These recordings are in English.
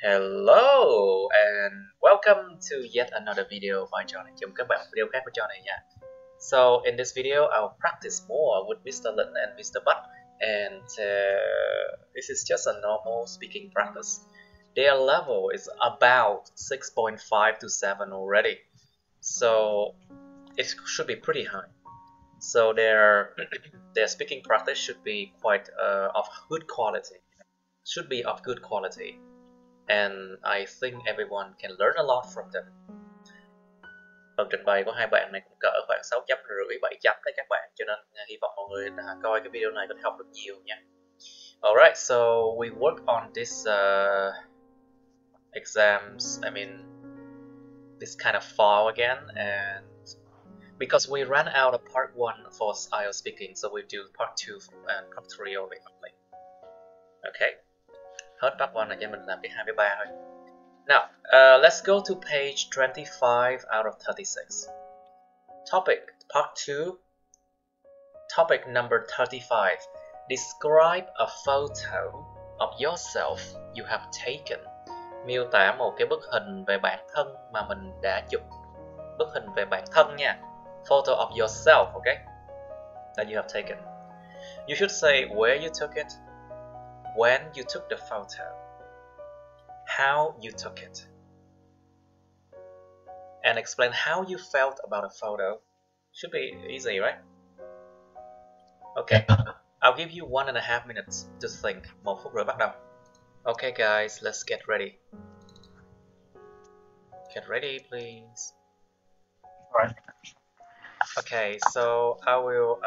Hello and welcome to yet another video by Johnny. Chào mừng các bạn video khác của Johnny nha. So in this video, I'll practice more with Mr. Lin and Mr. Butt, and this is just a normal speaking practice. Their level is about 6.5 to 7 already, so it should be pretty high. So their speaking practice should be quite of good quality. Should be of good quality. And I think everyone can learn a lot from them. Phần trình bày của hai bạn này cũng cỡ khoảng 6,5 chấm, 7 chấm đấy các bạn, cho nên hy vọng mọi người coi cái video này có thể học được nhiều nha. Alright, so we work on this exams, I mean this kind of fall again, and because we ran out of part 1 for IELTS speaking, so we do part 2 and part 3 only. Okay. Hết part 1 là cho mình làm cái 2 với 3 thôi. Now, let's go to page 25 out of 36. Topic, part 2. Topic number 35. Describe a photo of yourself you have taken. Miêu tả một cái bức hình về bản thân mà mình đã chụp. Bức hình về bản thân nha. Photo of yourself, okay? That you have taken. You should say where you took it, when you took the photo, how you took it, and explain how you felt about a photo. Should be easy, right? Okay, I'll give you 1.5 minutes to think. 1 phút rồi bắt đầu. Okay guys, let's get ready. Get ready, please. Alright. Okay, so I will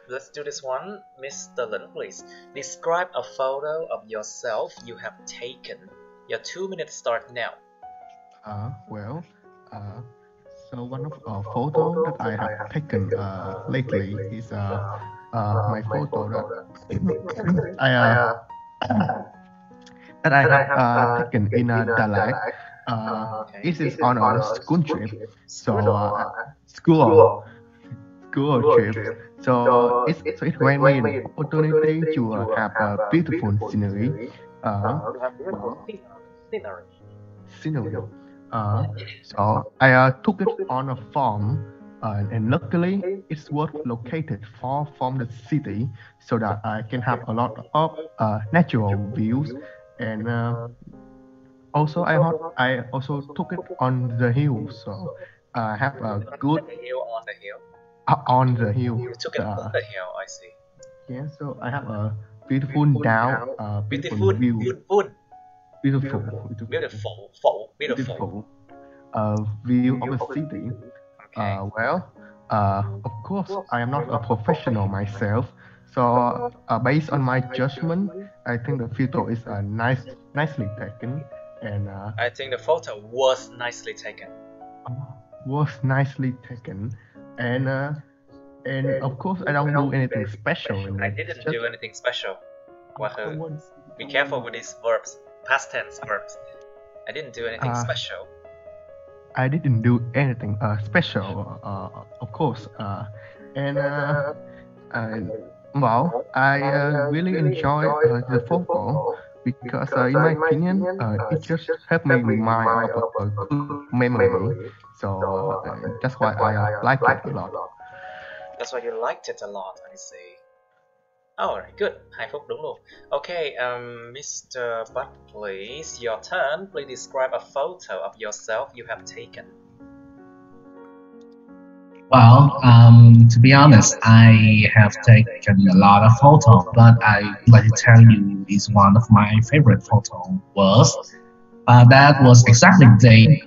let's do this one. Mr. Lin, please. Describe a photo of yourself you have taken. Your 2 minutes start now. So one of the photos that I have taken lately is my photo that I have taken in Dalat. It is on a school trip, so school trip. So it gave me an opportunity to have a beautiful scenery. Scenery. So I took it on a farm, and luckily it was located far from the city, so that I can have a lot of natural views. And also I also took it on the hill, so I have a good on the hill. You took it on the hill, I see. Yeah, so I have a beautiful beautiful view. Beautiful view of the city. Okay. Of course, I am not a professional myself, so based on my judgment, I think the photo is nicely taken, and I think the photo was nicely taken. And of course, I don't do anything special. I didn't do anything special. Be careful with these verbs, past tense verbs. I didn't do anything special. I didn't do anything special, of course. Well, I really enjoy the photo because, in my opinion, it just helped me remind of a good memory. So that's why I like it a lot. That's why you liked it a lot, I see. Alright, good. 2 phút đúng luôn. Okay, Mr. Butt, please, your turn. Please describe a photo of yourself you have taken. Well, to be honest, I have taken a lot of photos, but I'd like to tell you is one of my favorite photos was that was exactly the day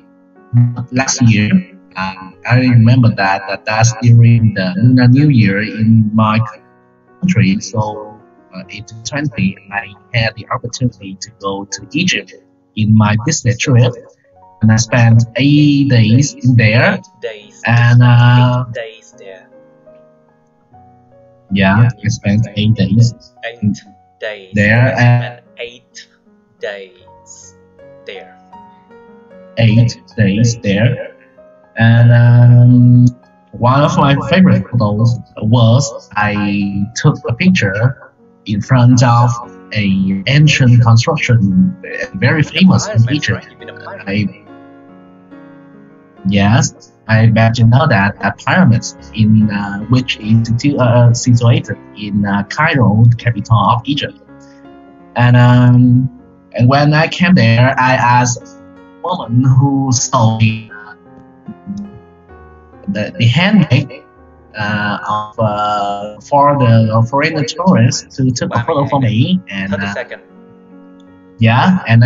last year. I remember that's during the Lunar New Year in my country. So in 2020, I had the opportunity to go to Egypt in my business trip, and I spent 8 days in there. 8 days. And 8 days there. Yeah, I spent 8 days. 8 days there, and 8 days there. 8 days there. And one of my favorite photos was I took a picture in front of a ancient construction, very famous in Pyramids, Egypt. right? You've been a pyramid. Yes, I bet you know that pyramids in which is situated in Cairo, the capital of Egypt. And when I came there, I asked a woman who sold the handbag for the foreign tourists to take a photo for me, and 30 seconds. yeah, and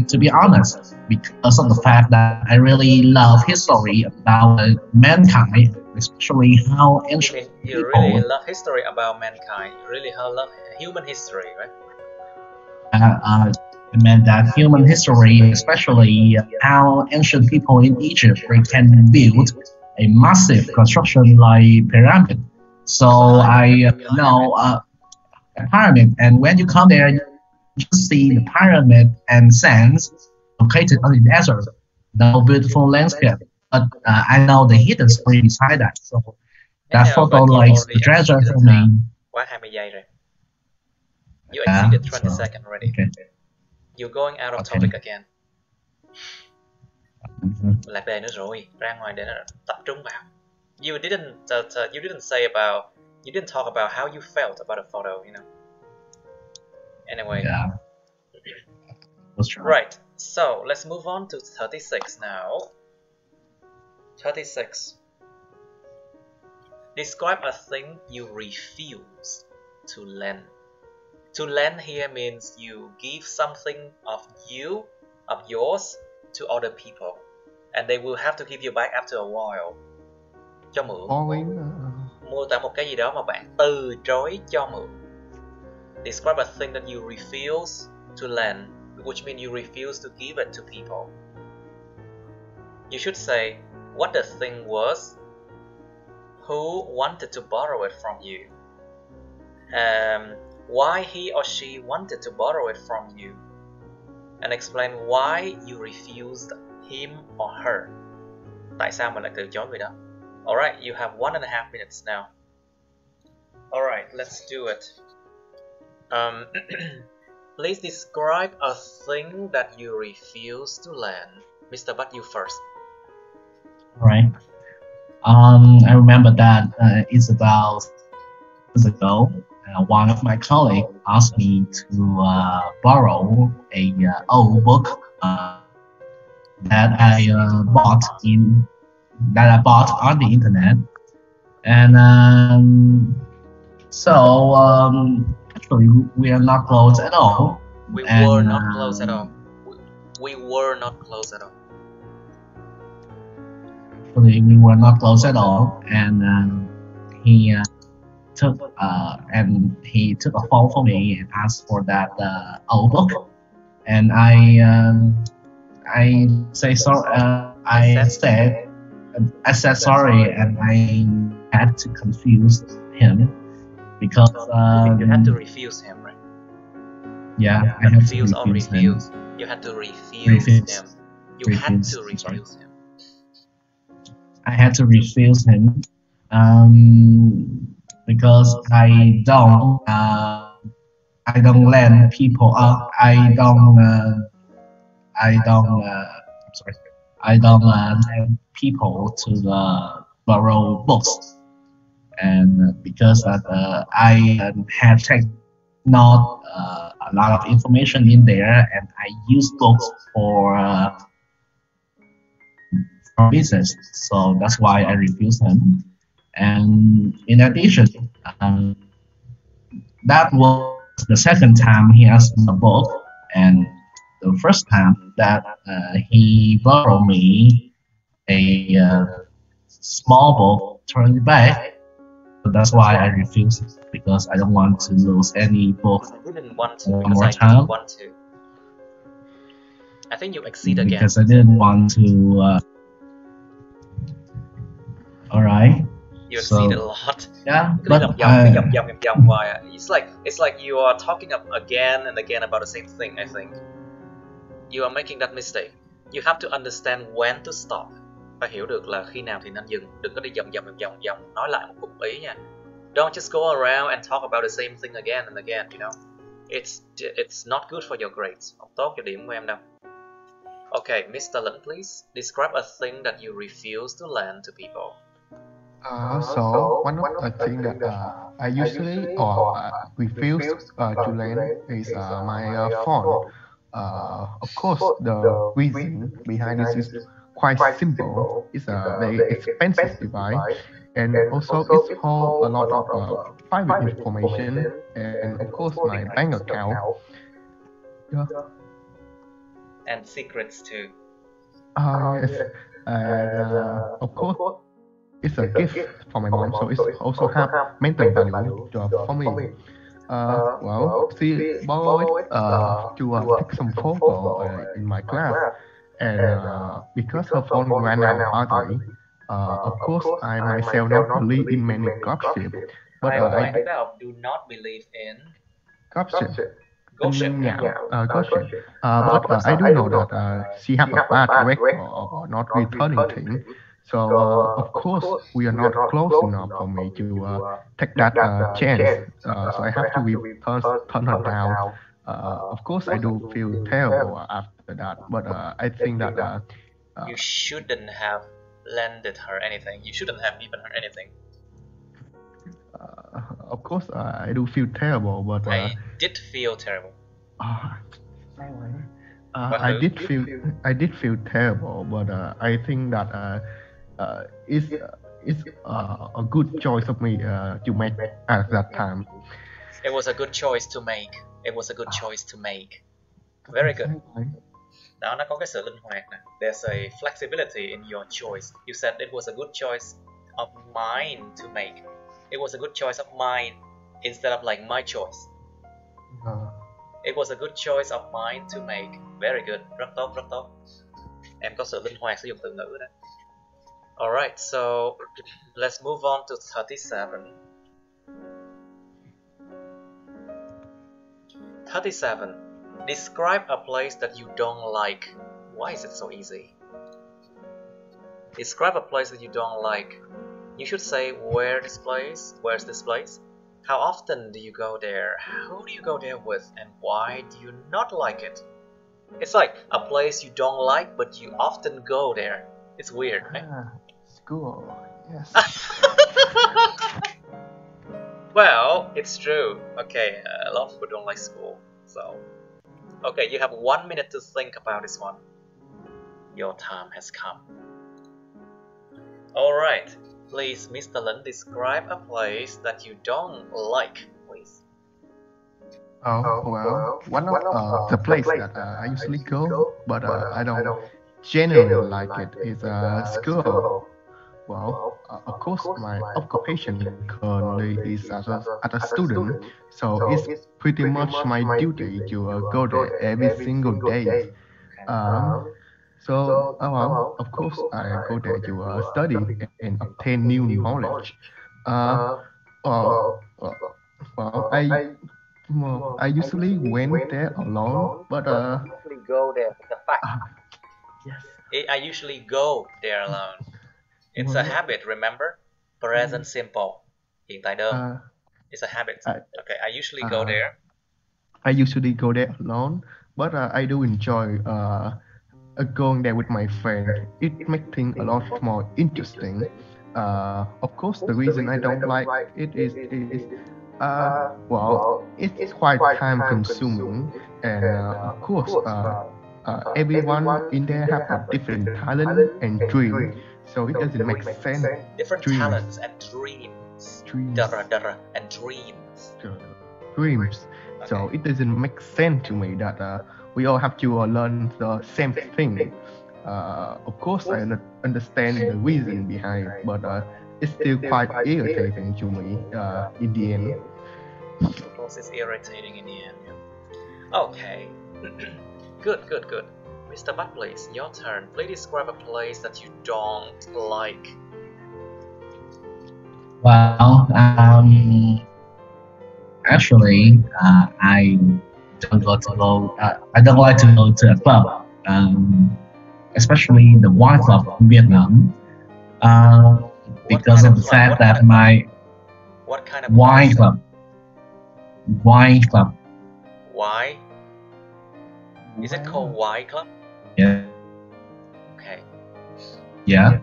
to be honest, because of the fact that I really love history about mankind, especially how You ancient mean you people. really love history about mankind? You really love human history, right? I meant that human history, especially how ancient people in Egypt they can build a massive construction like pyramid. So I know a pyramid, and when you come there, you just see the pyramid and sands located on the desert. No beautiful landscape, but I know the hidden story beside that. So that Yeah, photo but you likes already the treasure exceeded for me. quá 20 giây rồi. You Yeah, exceeded 20 so, seconds already. okay. You're going out of Okay. topic again. Mhm. Lạc đề nữa rồi, ra ngoài để nó tập trung vào. You didn't say about, you didn't talk about how you felt about the photo, you know. Anyway. Yeah. Let's try. Right, so let's move on to 36 now. 36. Describe a thing you refuse to lend. To lend here means you give something of yours to other people, and they will have to give you back after a while. Cho mượn. Borrowing. Mô tả một cái gì đó mà bạn từ chối cho mượn. Describe a thing that you refuse to lend, which means you refuse to give it to people. You should say what the thing was, who wanted to borrow it from you, why he or she wanted to borrow it from you, and explain why you refused him or her. Tại sao mình lại từ chối người đó? Alright, you have 1.5 minutes now. Alright, let's do it. Please describe a thing that you refuse to lend. Mr. Butt, you first. Right. I remember that it's about years ago. One of my colleagues asked me to borrow a old book that I bought on the internet, and actually we are not close at all. We were not close at all. We were not close at all. Actually, we were not close at all, and he took a phone for me and asked for that old book, and I say sorry. I said sorry, and I had to confuse him because you had to refuse him, right? Yeah, I had to refuse or refuse. him. You had to refuse him. You had to refuse him. I had to refuse him because I don't lend people. I don't lend people to borrow books, and because I have taken not a lot of information in there, and I use books for business, so that's why I refused him. And in addition, that was the second time he asked me a book, and the first time that he borrowed me a small book, turned it back. So that's why I refused it, because I don't want to lose any book. I didn't want to, one because more I time. didn't want to. I think you exceed again. Because I didn't want to. All right. You exceeded a lot. Yeah, Cứ but vòng hoài à. It's like you are talking again and again about the same thing. I think you are making that mistake. You have to understand when to stop. Phải hiểu được là khi nào thì nên dừng. Đừng có đi vòng nói lại một cụm ý nha. Don't just go around and talk about the same thing again and again. You know, It's not good for your grades. Không tốt cho điểm của em đâu. Okay, Mr. Lin, please describe a thing that you refuse to lend to people. So one of the things that I usually or refuse to lend is my phone. Of course, the reason behind this is quite simple. It's a very expensive device, and also it holds a lot of private information, and of course my bank account. Yeah. And secrets too. Yes, and of course it's a gift for my mom, so it's also have mental value for me. Well, she borrowed it to take some photo in my class, and because her phone ran out battery, of course I myself not believe in many gossip, but I do not believe in gossip. gossip. Gossip. But I do know that she have a bad record of not returning things. So of course we are not close enough for me to take that chance. So I have to turn her down. Of course I do feel terrible after that, but I think that you shouldn't have lended her anything. You shouldn't have given her anything. Of course I do feel terrible, but I did feel terrible. I did feel terrible, but I think that it's a good choice of me to make at that time. It was a good choice to make. It was a good choice to make. Very good. Đó, nó có cái sự linh hoạt nè. There's a flexibility in your choice. You said it was a good choice of mine to make. It was a good choice of mine instead of like my choice. It was a good choice of mine to make. Very good. Rất tốt, rất tốt. Em có sự linh hoạt sử dụng từ ngữ đó. Alright, so let's move on to 37. 37. Describe a place that you don't like. Why is it so easy? Describe a place that you don't like. You should say where's this place? How often do you go there? Who do you go there with? And why do you not like it? It's like a place you don't like, but you often go there. It's weird, right? School, yes. Well, it's true. Okay, a lot of people don't like school. So, okay, you have 1 minute to think about this one. Your time has come. Alright, please, Mr. Lin, describe a place that you don't like, please. Oh, well, one of the place that I usually go, but I don't generally like it, is school. Well, of course, my occupation currently is as a student, so it's pretty much my duty to go there every single day. So, well, of course, I go there to study and obtain new knowledge. Well, I usually went there alone, but usually go there. It's a fact. Yes. I usually go there alone. It's a habit, remember? Present simple. Hiện tại đơn. It's a habit. Okay, I usually go there. I usually go there alone, but I do enjoy going there with my friend. It makes things a lot more interesting. Of course, the reason I don't like it is well, it's quite time consuming, and of course, everyone in there have a different talent and dream, so it doesn't make sense. Different talents and dreams. And dreams. Dreams. Okay. So it doesn't make sense to me that we all have to learn the same thing. Of course, I understand the reason behind it, but it's still quite irritating to me in the end. Of course, it's irritating in the end. Okay. Good. Mr. Butt, please, your turn. Please describe a place that you don't like. Well, actually, I don't like to go to a club, especially the wine club in Vietnam, because of the fact that what kind of wine club. Why? Is it called Y Club? Yeah. Okay. Yeah.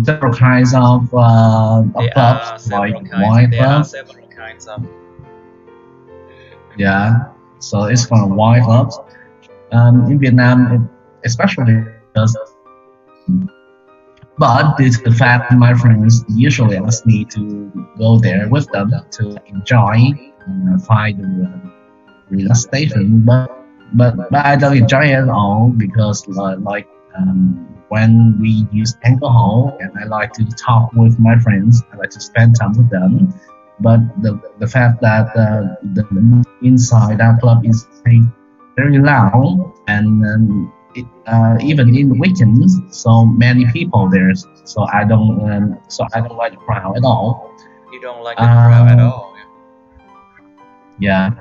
Several kinds of clubs, like Y There are club. several kinds of. Yeah. So it's called Y clubs. In Vietnam, especially because, but due to the fact that my friends usually ask me to go there with them to enjoy and find the relaxation, but I don't enjoy it at all because when we use alcohol and I like to talk with my friends, I like to spend time with them. But the fact that the inside that club is very loud and even in the weekends, so many people there. So I don't like the crowd at all. You don't like the crowd at all. Yeah.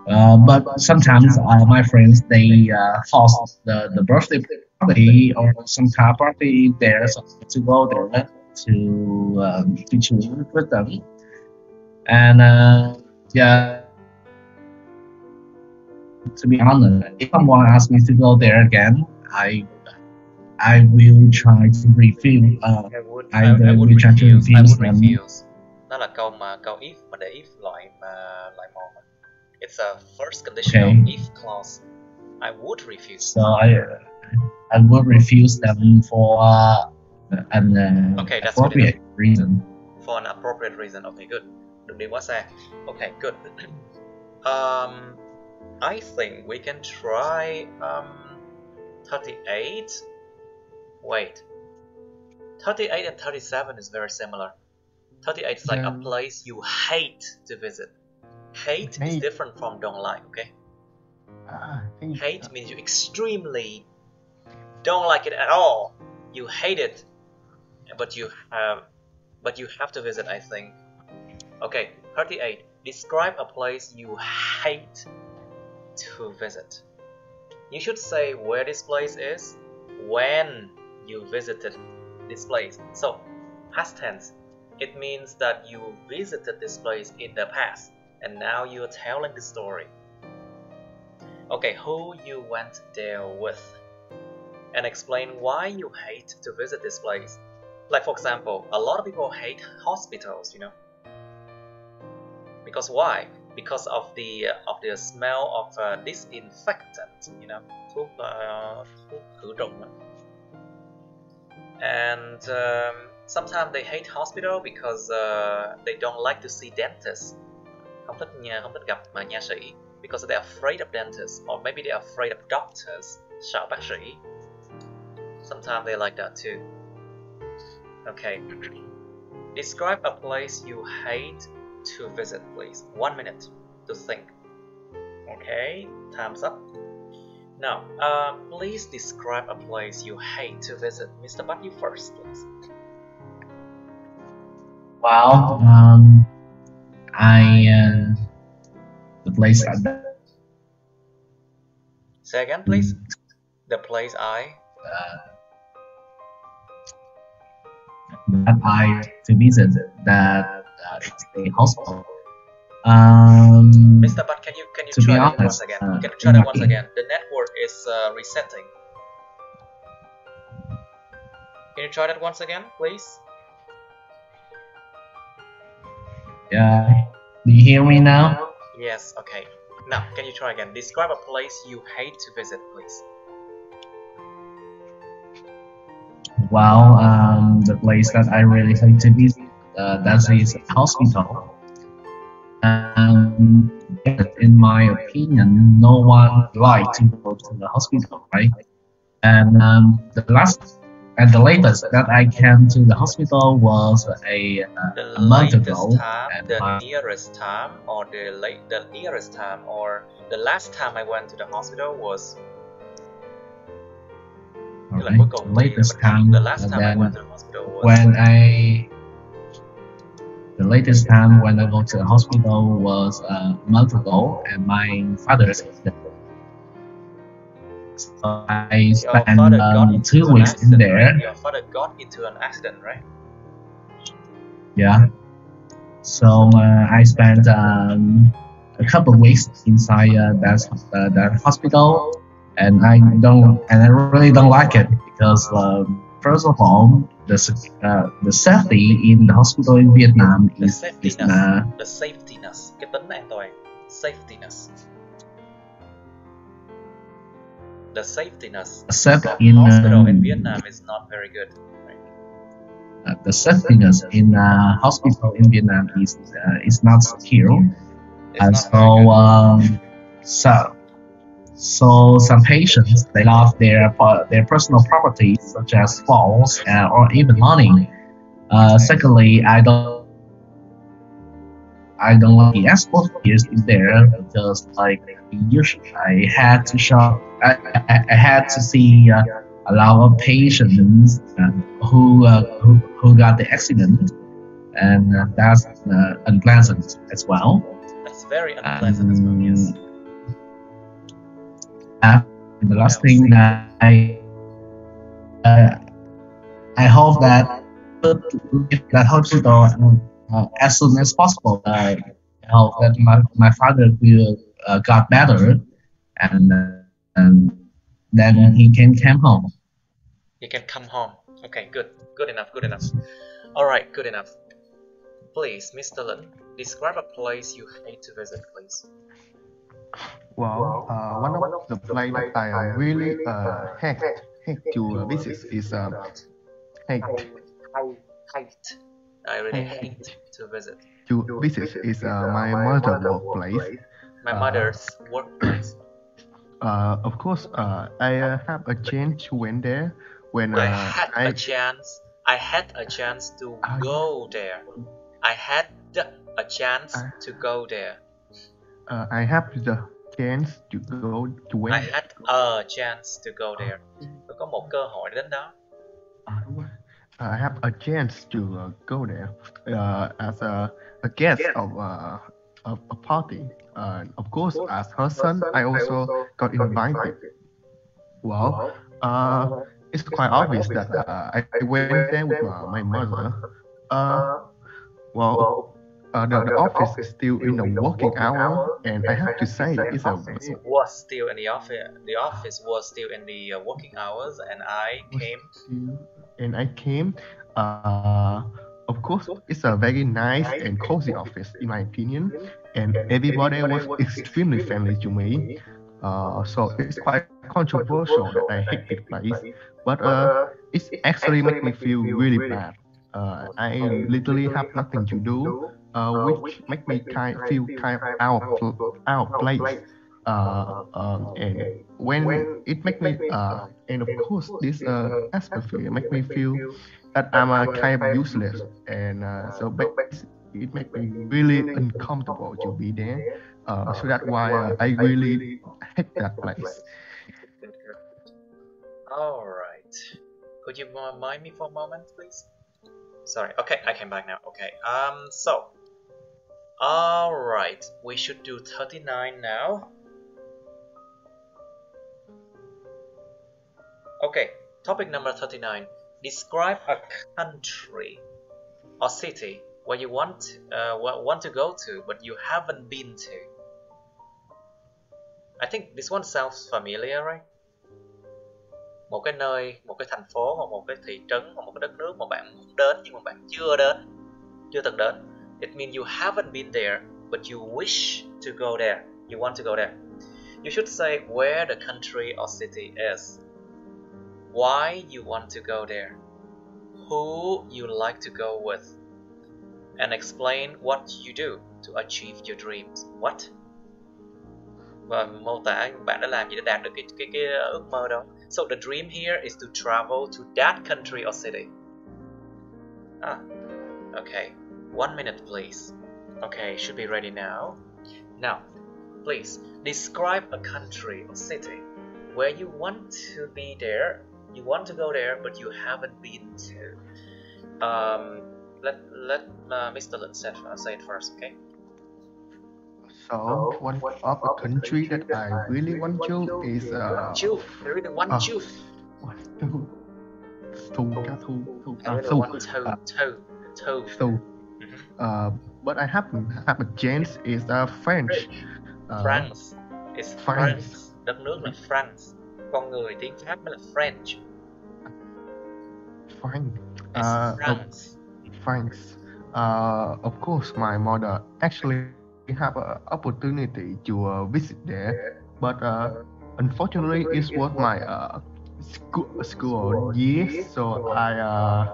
But sometimes my friends they host the birthday party or some kind of party there, so to go there to chill with them. And yeah, to be honest, if someone asks me to go there again, I will try to refuse. I will try to refuse them. Đó là câu if mà để if loại một. It's a first conditional if clause. I would refuse. So I would refuse them for an appropriate reason. For an appropriate reason. Okay, good. Đừng đi quá xa. Okay, good. I think we can try 38. Wait. 38 and 37 is very similar. 38 is like a place you hate to visit. Hate is different from don't like, okay? Hate means you extremely don't like it at all. You hate it, but you have to visit, I think. Okay, 38. Describe a place you hate to visit. You should say where this place is when you visited this place. So, past tense, it means that you visited this place in the past and now you're telling the story. Okay, who you went there with, and explain why you hate to visit this place. Like for example, a lot of people hate hospitals, you know. Because why? Because of the smell of disinfectant, you know, thuốc khử trùng. And sometimes they hate hospital because they don't like to see dentists. Không thích gặp nha sĩ because they're afraid of dentists, or maybe they're afraid of doctors. Sợ bác sĩ. Sometimes they like that too. Okay. Describe a place you hate to visit, please. 1 minute to think. Okay, time's up. Now, please describe a place you hate to visit. Mr. Butt, you first, please. Well, the place Say again, please. The place that I to visit that is a hospital. Mr. Butt, can you try that once again? Can you try that once again? The network is resetting. Can you try that once again, please? Yeah. Do you hear me now? Yes. Okay. Now, can you try again? Describe a place you hate to visit, please. Well, the place that I really hate to visit, that is a hospital. In my opinion, no one like to go to the hospital, right? And the latest that I came to the hospital was a month ago. The nearest time, or the last time I went to the hospital was. Right. The last time I went to the hospital was the latest time when I go to the hospital was a month ago, and my father is dead. So I spent 2 weeks in there. Your father got into an accident, right? Yeah. So I spent a couple of weeks inside that hospital, and I really don't like it because first of all, the safety in the hospital in Vietnam The is safetyness, cái tính an toàn, safetyness. The safetyness Except in hospital in Vietnam is not very good. The safetyness in hospital in Vietnam is not secure, and so some patients they lost their personal property such as phones or even money. Secondly, I don't want the export fears in there because like usually I had to see a lot of patients who got the accident, and that's unpleasant as well. That's very unpleasant as well. Yes. The last thing that I hope that that hospital as soon as possible. I hope that my father will got better, and then he can come home. He can come home. Okay, good enough. All right, good enough. Please, Mr. Lin, describe a place you hate to visit, please. Well, one of the places I really hate to visit is hate. I really hate to visit. To visit is my mother's workplace. My mother's workplace. Of course, I have a chance to went there when I had a chance to go there. I had a chance to go there. I have the chance to go to where? I had a chance to go there. Tôi có một cơ hội đến đó. Đúng rồi. I have a chance to go there as a guest of a party. Of course, as her son, I also got invited. Well, it's quite obvious that I went there with my mother. The office is still in the working hour, and I have to say that the office was still in the office. The office was still in the working hours, and I came. Of course, it's a very nice and cozy office, in my opinion, and everybody was extremely friendly to me. So it's quite controversial that I hate this place, but it's actually make me feel really bad. I literally have nothing to do, which make me feel kind of out of place. And when it make me, and of course this atmosphere make me feel that I'm kind of useless, and so it make me really uncomfortable to be there. So that's why I really hate that place. All right. Could you remind me for a moment, please? Sorry. Okay, I came back now. Okay. So. All right. We should do 39 now. Okay. Topic number 39. Describe a country or city where you want to go to but you haven't been to. I think this one sounds familiar, right? Một cái nơi, một cái thành phố, hoặc một cái thị trấn, hoặc một cái đất nước mà bạn muốn đến nhưng mà bạn chưa từng đến. It means you haven't been there, but you wish to go there. You want to go there. You should say where the country or city is, why you want to go there, who you like to go with, and explain what you do to achieve your dreams. What? Và mô tả bạn đã làm gì để đạt được cái ước mơ đó. So the dream here is to travel to that country or city. Okay. 1 minute, please. Okay, should be ready now. Now, please describe a country or city where you want to be there. You want to go there, but you haven't been to. Let Mr. Lin say it first, okay? So, one of the country that I really want to is I really want to. But I haven't have a chance is French. France is France. France. Đất nước là France. Con người tiếng Pháp mới là French. French. It's France. France. Of course, my mother actually have an opportunity to visit there, but unfortunately, it was my school years, so I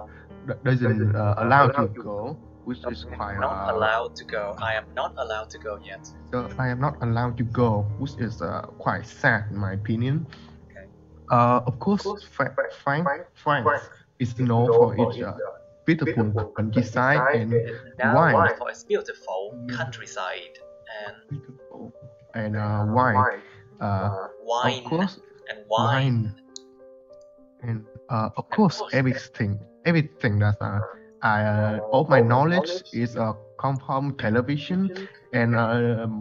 doesn't allow to go, which is quite Not allowed to go. I am not allowed to go yet. so I am not allowed to go, which is quite sad in my opinion. Okay. Of course, France is known for its beautiful countryside and Now wine. for its beautiful countryside and Beautiful and wine. wine Of course, and wine. and of course everything that all my knowledge is come from television and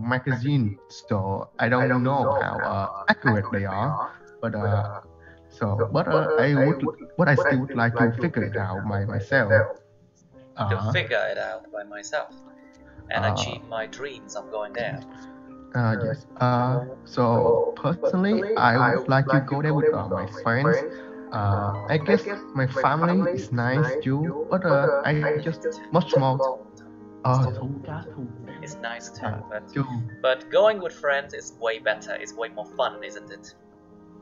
magazine, so I don't know how accurate they are, but I still would like to figure it out myself. To figure it out by myself and achieve my dreams of going there. Yes. So personally, I would like to go there with my friends. I guess my family is nice too, but I just much more. It's nice too, Too. but going with friends is way better. It's way more fun, isn't it?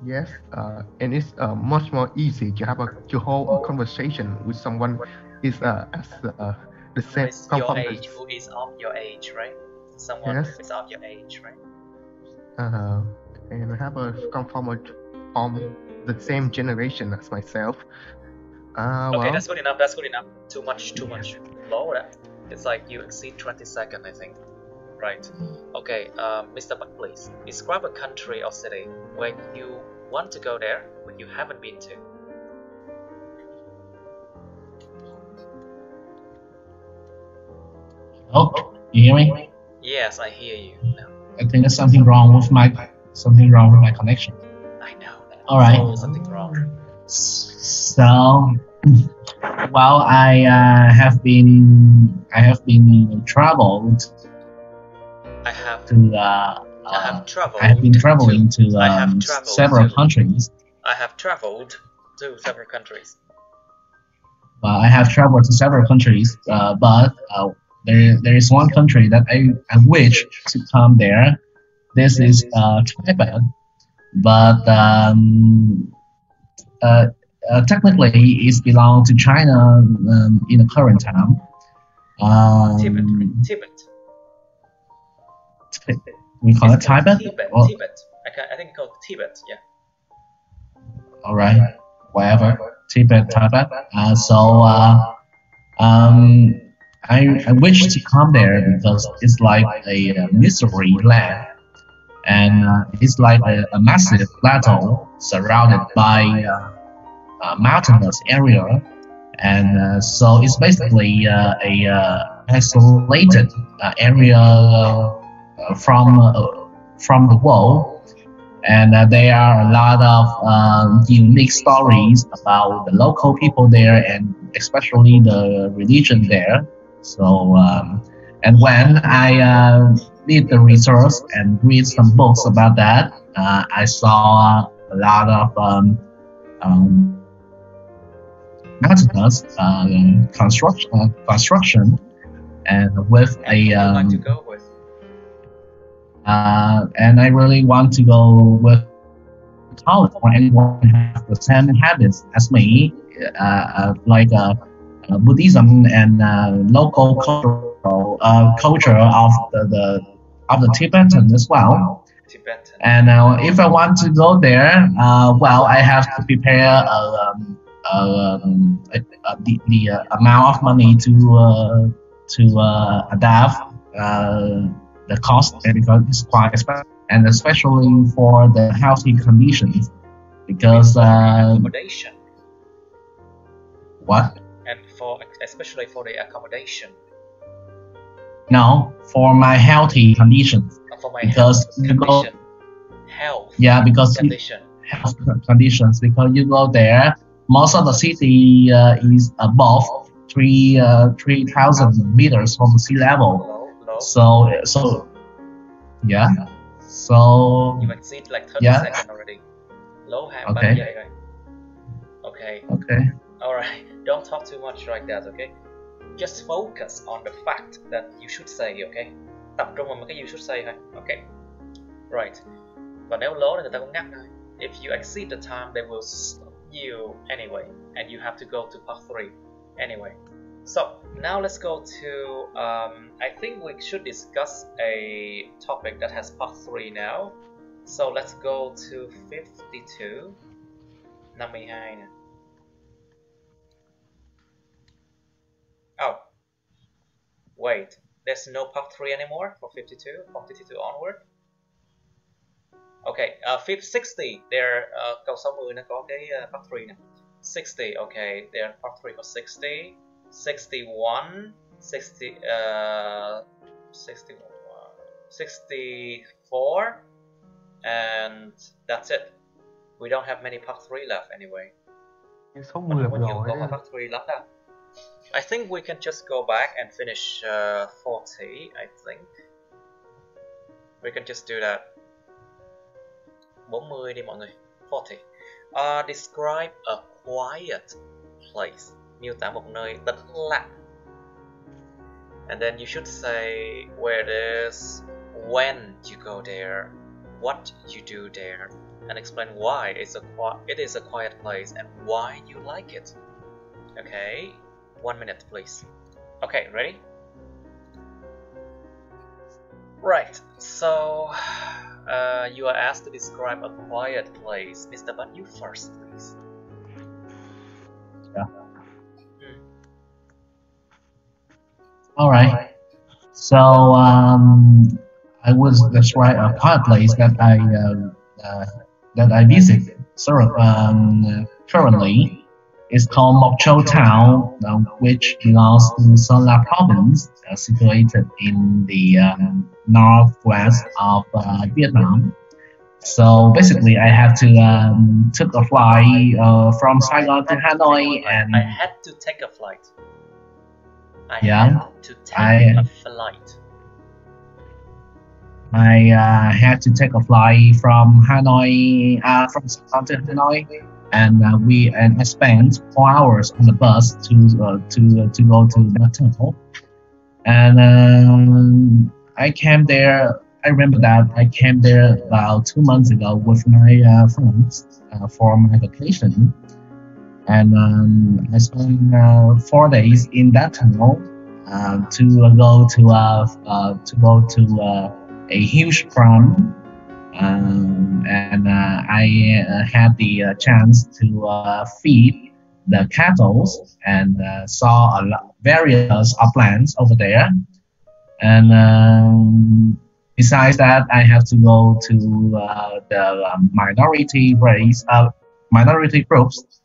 Yes. And it's much more easy to hold a conversation with someone is as the Who same is your come from age? Who is of your age, right? Someone Yes. who is of your age, right? and have come from the same generation as myself. Okay, Well, that's good enough. That's good enough. Too much. Lower that. It's like you exceed 20 seconds, I think. Right. Okay, Mr. Buck, please describe a country or city where you want to go there, but you haven't been to. Oh, you hear me? Yes, I hear you now. I think there's something wrong with my connection. I know that. All right. Oh, something wrong. So, well, I have been traveled I have to I have traveled. I have been traveling to I have traveled several to- countries. I have traveled to several countries. I have traveled to several countries, but there is one country that I wish to come there. This is Tibet, but technically it belongs to China in the current time. Tibet. We call it It's called Tibet. Tibet. Well, Tibet. I think it's called Tibet. Yeah. all right, whatever. Tibet. I wish to come there because it's like a mystery land, and it's like a massive plateau surrounded by a mountainous area, and so it's basically a isolated area from the world. And there are a lot of unique stories about the local people there, and especially the religion there. So, and when I did the research and read some books about that, I saw a lot of mountainous construction, and with And who would you like to go with? and I really want to go with college or anyone who has the same habits as me, like Buddhism and local culture of the Tibetan as well. Tibetan. And if I want to go there, well, I have to prepare the amount of money to adapt the cost, because it's quite expensive, and especially for the healthy conditions, because Accommodation. what? And especially for the accommodation. No, for my healthy conditions, For my because health you go, condition. Health yeah, because condition. health conditions, because you go there, most of the city is above 3,000 meters from the sea level. Low. So yeah. So you exceed like 30 yeah. seconds already. Low hand. Okay. Okay. Okay. All right. Don't talk too much like that. Okay. Just focus on the fact that you should say. Okay. Tập trung vào mấy cái you should say thôi. Okay. Right. Và nếu lố thì người ta cũng ngắt thôi. If you exceed the time, they will stop you anyway, and you have to go to part 3 anyway. So now let's go to I think we should discuss a topic that has part 3 now. So let's go to 52. 52 nè. Oh, wait, there's no part 3 anymore for 52, from 52 onward. Okay, 60, there, câu 60 nó có cái part 3 nè. 60, okay, there part 3 for 60, 61, 60, 61, 64, and that's it. We don't have many part 3 left anyway. Mình không có nhiều câu hỏi part 3 left đâu. I think we can just go back and finish 40, I think. We can just do that. 40 đi mọi người. 40. Describe a quiet place. Miêu tả một nơi tĩnh lặng. And then you should say where it is, when you go there, what you do there, and explain why it is a quiet place and why you like it. Okay, 1 minute please. Okay, ready? Right, so you are asked to describe a quiet place. Mr. Bun, you first, please. Yeah. All right. So I would describe a quiet place that I visit. Currently, it's called Mộc Châu Town, which belongs to Sơn La Province, situated in the northwest of Vietnam. So basically, I had to took a flight from Saigon to Hanoi, and I had to take a flight. I had to take a flight from Hanoi, from Saigon to Hanoi, and I spent 4 hours on the bus to go to the hotel. And I came there. I remember that I came there about 2 months ago with my friends for my vacation, and I spent 4 days in that town to go to a huge farm, and I had the chance to feed the cattle and saw various plants over there. And besides that, I have to go to the minority groups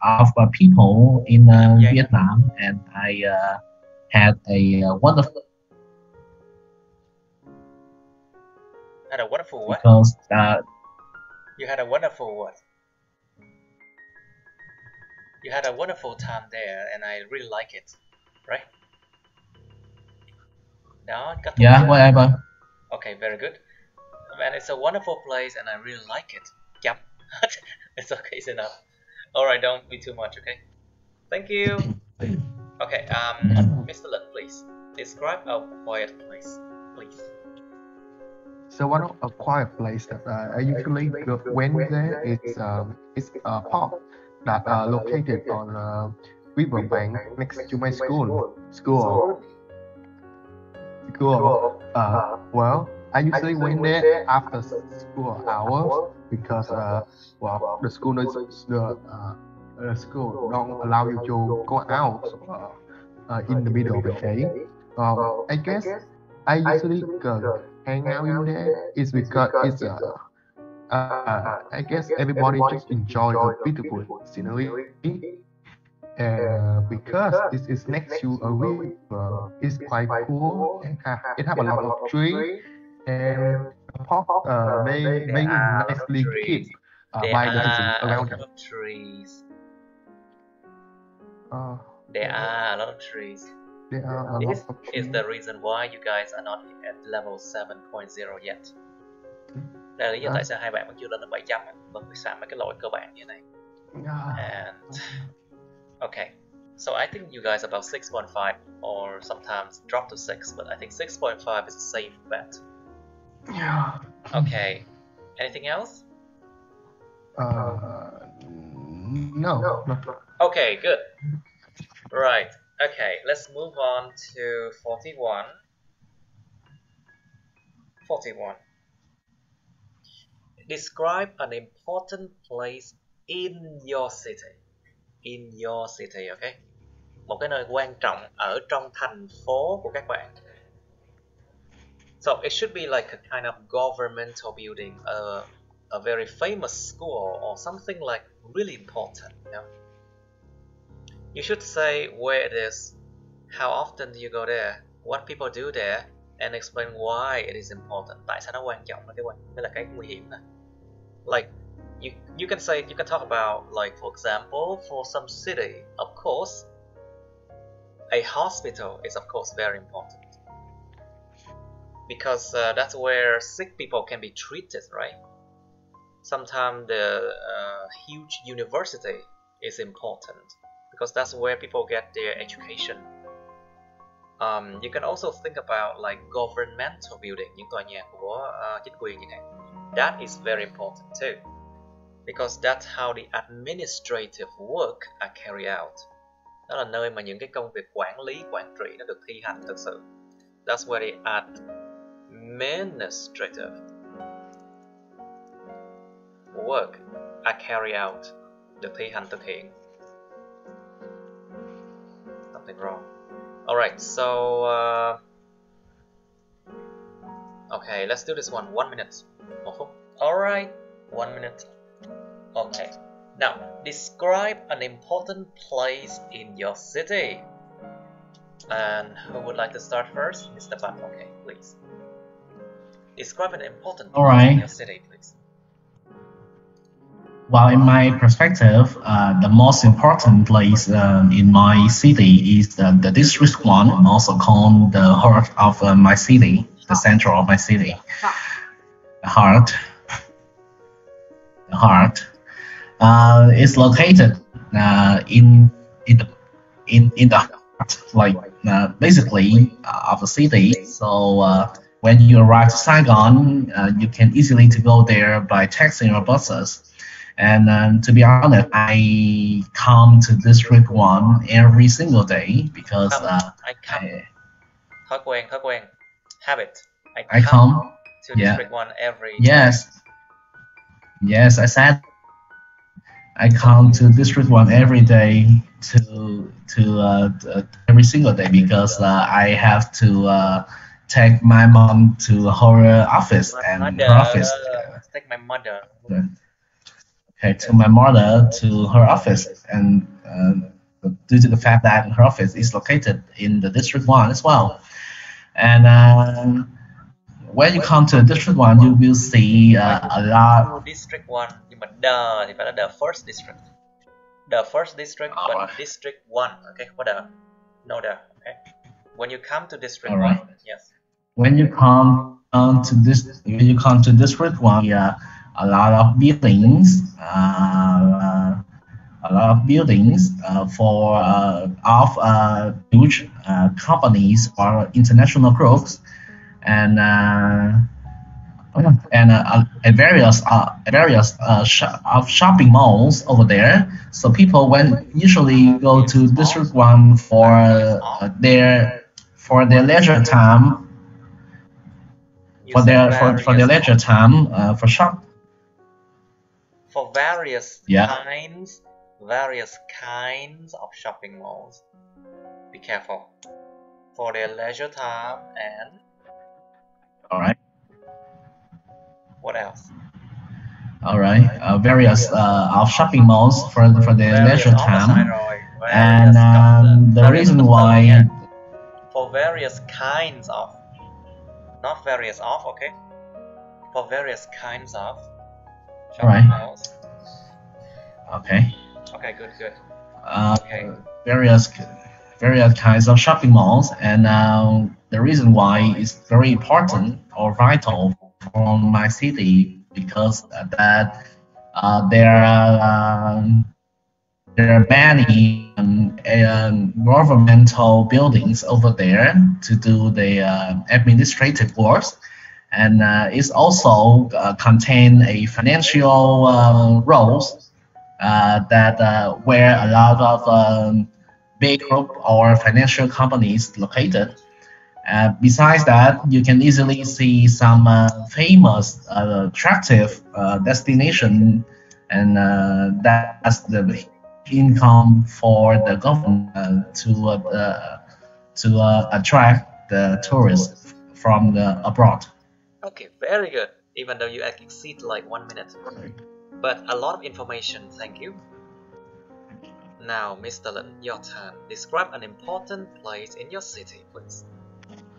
of people in Vietnam, and I had a wonderful. Had a wonderful what? Because you had a wonderful what? You had a wonderful time there, and I really like it, right? No, yeah, whatever. Okay, very good. Man, it's a wonderful place, and I really like it. Yep, it's okay, it's enough. All right, don't be too much, okay? Thank you. Okay, Mr. Lin, please describe a quiet place, please. So one of a quiet place that I usually went there is a park that located on riverbank next to my school. Well, I usually went there after school hours because the school don't allow you to go out in the middle of the day. I guess I usually hang out in there is because it's I guess everybody just enjoy the beautiful scenery, and because this is next to a river, it's quite cool and it have a lot of trees, and the park they nicely keep by the around them. Trees. There are a lot of trees. There are a lot This of is trees. the reason why you guys are not at level 7.0 yet. Đây là lý do tại sao hai bạn vẫn chưa lên được 700, vẫn phải xài mấy cái lỗi cơ bản như thế này. And okay, so I think you guys are about 6.5 or sometimes drop to 6, but I think 6.5 is a safe bet. Yeah. Okay, anything else? No. Okay, good. Right, okay, let's move on to 41. 41. Describe an important place in your city. In your city, okay? Một cái nơi quan trọng ở trong thành phố của các bạn. So it should be like a kind of governmental building, a very famous school, or something like really important, you know? You should say where it is, how often do you go there, what people do there, and explain why it is important. Tại sao nó quan trọng là cái nguy hiểm này. Like you can say, you can talk about, like, for example, for some city, of course, a hospital is of course very important because that's where sick people can be treated, right? Sometimes the huge university is important because that's where people get their education. You can also think about like governmental building, những tòa nhà của chính quyền như thế. That is very important too, because that's how the administrative work are carried out. Đó là nơi mà những cái công việc quản lý, quản trị nó được thi hành thực sự. That's where the administrative work are carried out, được thi hành thực hiện. Something wrong. Alright, so okay, let's do this one. 1 minute. Alright, 1 minute. Okay. Now, describe an important place in your city. And who would like to start first? Mr. Bat, okay, please. Describe an important place in your city, please. Well, in my perspective, the most important place in my city is the district one, also called the heart of my city, the center of my city. The heart. It's located in the heart, like basically of the city. So when you arrive to Saigon, you can easily to go there by taxi or buses. And to be honest, I come to District 1 every single day because thói quen habit. I come to District 1 every Yes, I said I come to District 1 every day to every single day because I have to take my mom to her office take my mother. Okay, to my mother to her office, and due to the fact that her office is located in the District 1 as well. And when you come to District 1, you will see a lot. District 1, nhưng mà the thì phải là the first district. The first district, but District 1. Okay, what the? No the. Okay. When you come to District 1, yes. When you come to District 1, a lot of buildings, for huge companies or international groups, and various shopping malls over there. So people usually go to District 1 for their leisure time. For their leisure time for shop. For various kinds of shopping malls. Be careful. For their leisure time and. All right. What else? All right. Various of shopping malls for their leisure time. And the reason why. For various kinds of. Not various of, okay? For various kinds of shopping malls. Okay. Okay, good. Okay. Various various kinds of shopping malls, and the reason why it's very important or vital for my city because that there are many governmental buildings over there to do the administrative works, and it's also contain a financial roles that where a lot of big group or financial companies located. Besides that, you can easily see some famous, attractive destination, and that's the income for the government to attract the tourists from the abroad. Okay, very good. Even though you exceed like 1 minute, but a lot of information. Thank you. Now, Mr. Lin, your turn. Describe an important place in your city, please.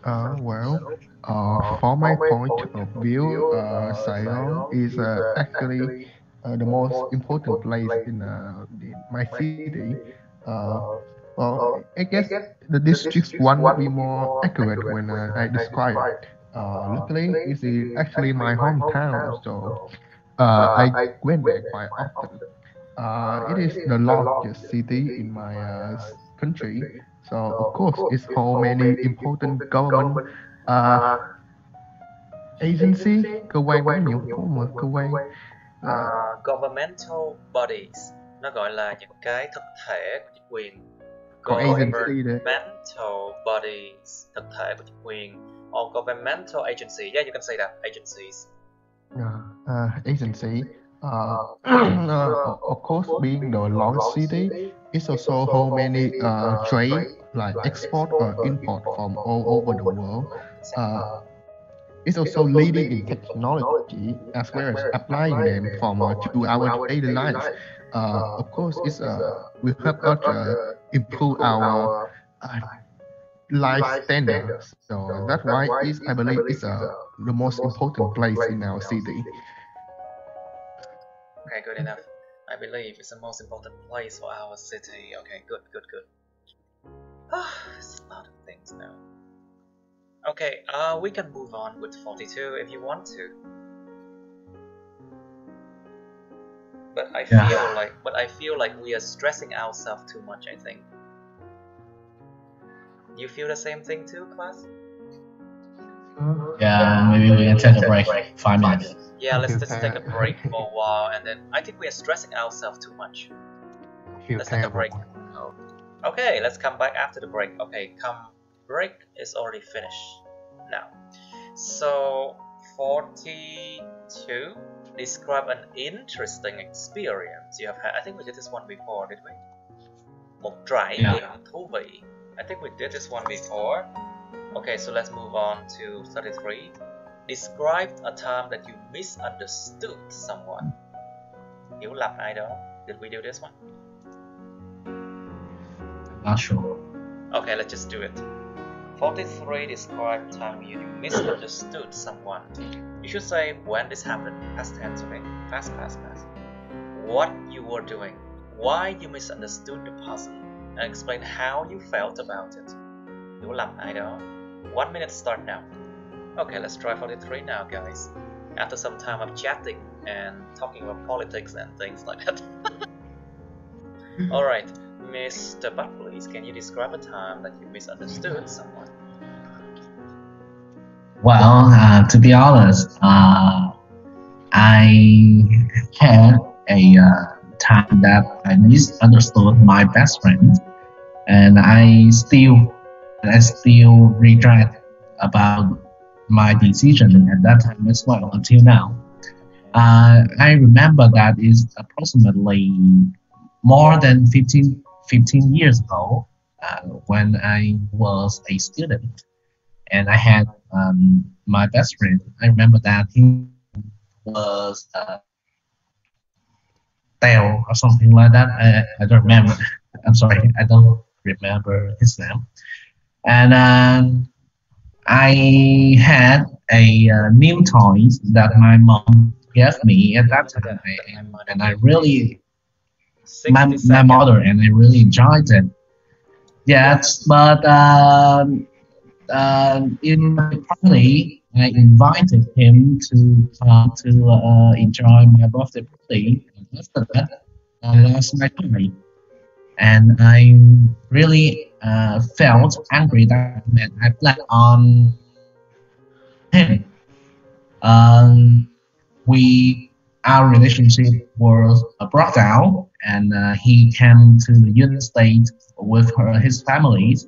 For my point of view, Saigon is actually the most important place in my city. I guess the district one would be more accurate when I describe it. Luckily, it is actually my hometown, so I went there quite often. It is the largest city in my country, so of course, it's how many important government uh, agency, cơ quan có nhiều mà cơ quan Governmental bodies, nó gọi là những cái thực thể của chính quyền. có agency đấy. Governmental bodies, thực thể của chính quyền, or governmental agency. Yeah, you can say that, agencies. Agency. Of course, being the largest city, it's also how many trade like export or import from all over the world. It's also leading in technology as well as applying them from to our daily life. Of course, it's will help us improve our life standards. So that's why I believe it's the most important place in our city. Okay, good enough. I believe it's the most important place for our city. Okay, good. It's a lot of things now. Okay, we can move on with 42 if you want to. But I feel like we are stressing ourselves too much, I think. You feel the same thing too, class? Yeah, maybe we can take a break. 5 minutes. Yeah, let's just take a break for a while, and then I think we are stressing ourselves too much. Let's take a break. Okay, let's come back after the break. Okay, break is already finished now. So 42, describe an interesting experience you have had. I think we did this one before, did we? Một trải nghiệm thú vị. I think we did this one before. Okay, so let's move on to 33. Describe a time that you misunderstood someone. Hiểu lầm ai đó. Did we do this one? Not sure. Okay, let's just do it. 43. Describe time you misunderstood someone. You should say when this happened. Past tense, okay? Past. What you were doing. Why you misunderstood the person. And explain how you felt about it. Hiểu lầm ai đó. 1 minute start now. Okay, let's try 43 now, guys. After some time of chatting and talking about politics and things like that. Alright, Mr. Butt, please, can you describe a time that you misunderstood someone? Well, to be honest, I had a time that I misunderstood my best friend, and I still regret about my decision at that time as well until now. I remember that is approximately more than 15 years ago when I was a student, and I had my best friend. I remember that he was Teo or something like that. I don't remember. I'm sorry, I don't remember his name. And I had a new toys that my mom gave me at that time, and I really my mother, and I really enjoyed it. Yes, but in my party, I invited him to come to enjoy my birthday party. And after that, I lost my party, and I really felt angry that and I blamed on him. Um, we our relationship was brought down, and he came to the United States with his families.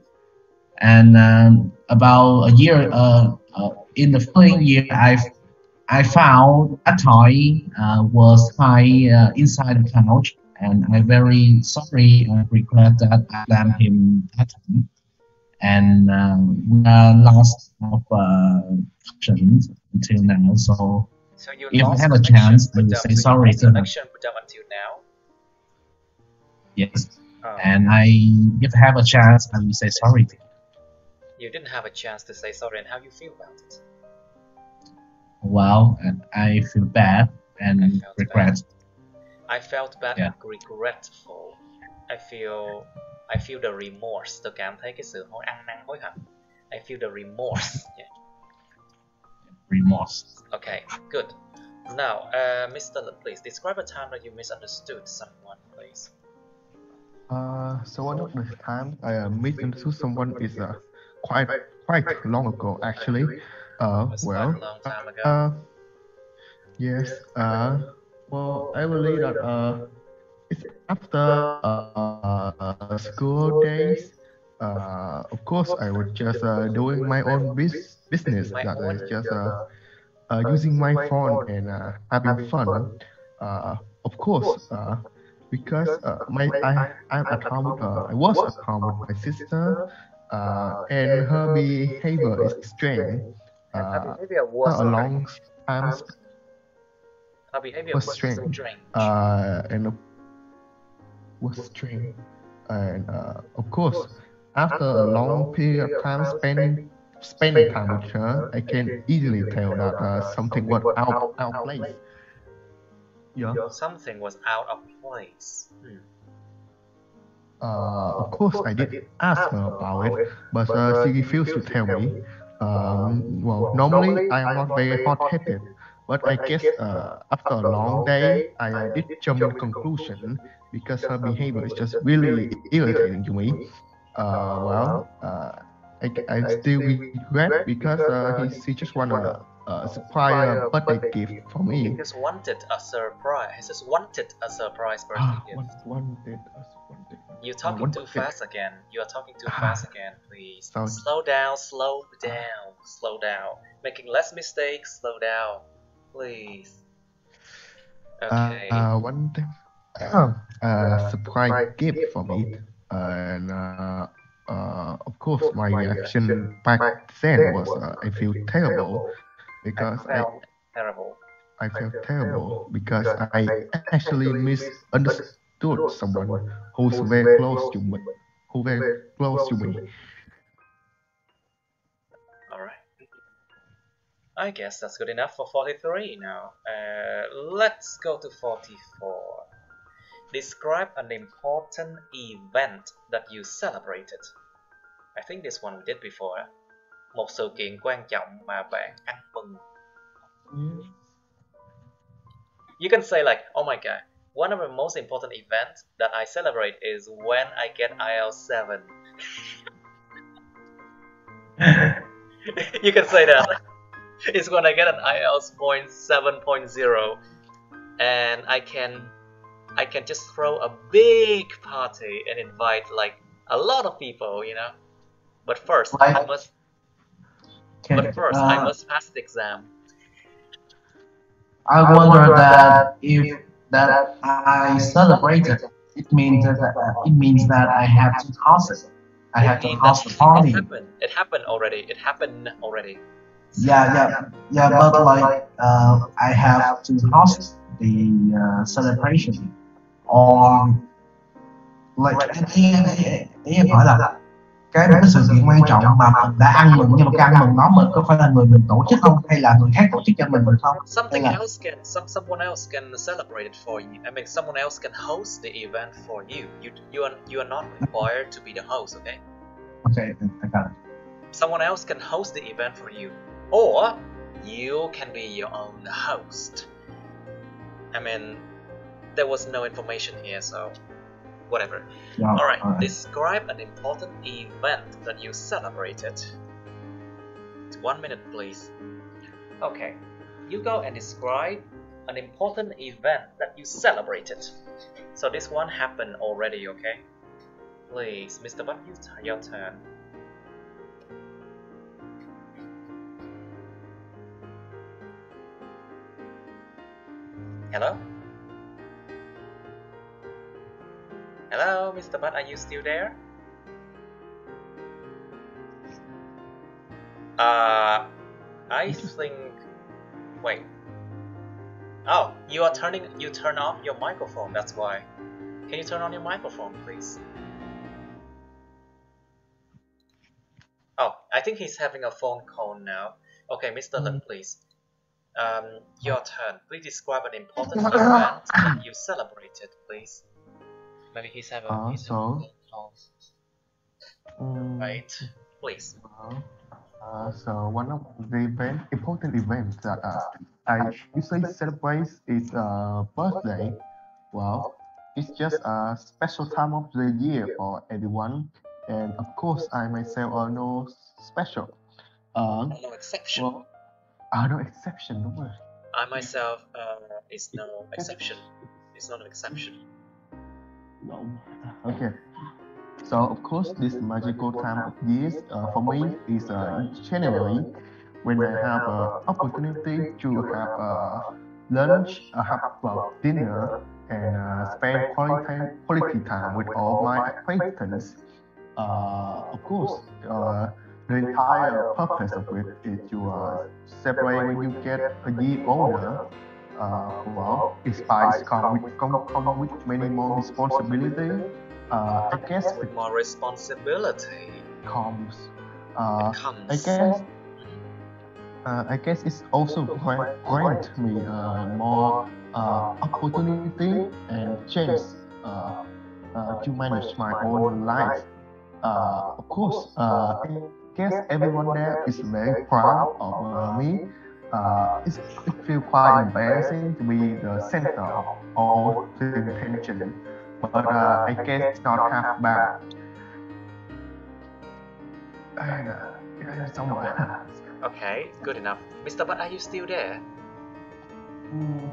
And about a year, in the following year, I found a toy was hide inside the couch, and I very sorry and regret that I blamed him that time. And we are lost of connections until now. So So you if I lost have a connection chance, I with will them. say So you sorry lost to him. connection with them until now. Yes, Oh, and if I have a chance, I will say sorry to him. you didn't have a chance to say sorry, and how you feel about it? Well, and I feel bad and I felt regret. bad. I felt bad Yeah. and regretful. I feel the remorse. Tôi cảm thấy cái sự ăn năn hối hận. I feel the remorse. Yeah. Remorse. Okay, good. Now, Mr. Lin, please describe a time that you misunderstood someone, please. So one of the time I misunderstood someone is quite long ago actually. It's quite a long time ago. Yes. Well, I believe that it's after school days. Of course, I was just doing my own business. That is just using my phone and having fun. Of course, because I'm at home with I was at home with my sister, and her behavior is strange. Her behavior After a long time Her behavior was was strange, strange. and was strange, and of course, after a long period of time spending time with her, I can easily tell that something was out place. Yeah. Something was out of place. Of course, I did ask her about it, but she refused to tell me. Well, normally I am not very hot-headed, but I guess after a long day, I did jump to conclusion because her behavior is just really irritating to me. Well, I still regret because she just want a surprise birthday gift for He me. just wanted a surprise. He just wanted a surprise birthday gift. Wanted. You're talking too fast again. You are talking too fast again, please. Sorry. Slow down, slow down, slow down. Making less mistakes, slow down. Please. Okay. One thing, surprise gift for me, and of course, my reaction back then was I feel terrible because Terrible. I felt terrible because I actually misunderstood someone who's very close to me, Alright. I guess that's good enough for 43 now. Let's go to 44. Describe an important event that you celebrated. I think this one we did before. Một sự kiện quan trọng mà bạn ăn mừng. You can say like, oh my god, one of the most important events that I celebrate is when I get IELTS 7. You can say that. It's when I get an IELTS point 7.0 and I can just throw a big party and invite like a lot of people, you know. But first I must pass the exam. I wonder that if that I celebrated, it means that I have to host it. I have to host the party. It happened already. Yeah. But like I have to host the celebration, or like em hỏi là cái sự kiện quan trọng mà mình đã ăn mừng, nhưng mà cái ăn mừng đó mình có phải là người mình tổ chức không, hay là người khác tổ chức cho mình không? Something else can, someone else can celebrate it for you. I mean, someone else can host the event for you. You are not required to be the host, okay? Okay, I got it. Someone else can host the event for you, or you can be your own host. I mean, there was no information here, so whatever. Yeah, Alright, describe an important event that you celebrated. 1 minute, please. Okay, you go and describe an important event that you celebrated. So this one happened already, okay? Please, Mr. Butt, your turn. Hello? Hello, Mr. Butt, are you still there? I think... Wait. Oh, you turn off your microphone, that's why. Can you turn on your microphone, please? Oh, I think he's having a phone call now. Okay, Mr. Lin, please. Your turn. Please describe an important event that you celebrated, please. Maybe he's having a phone call. Right, please. So one of the important events that I usually celebrate is birthday. Well, it's just a special time of the year for everyone, and of course I myself are no special. No exception. Well, no exception, đúng rồi. I myself is no exception. It's not an exception. No. Okay. So of course, this magical time of years for me is January, when I have opportunity to have lunch, have dinner, and spend quality time with all my acquaintances. Of course, the entire purpose of it is to celebrate when you get a year older. Well, it come with many more responsibility. I guess with more responsibility comes. It I guess it's also grant me more opportunity and chance to manage my own life. Of course, I guess everyone there is very proud of me. It feels quite embarrassing to be the center of all the attention, but I guess it's not half bad. Somewhere. Okay, good enough. Mr. Butt, are you still there?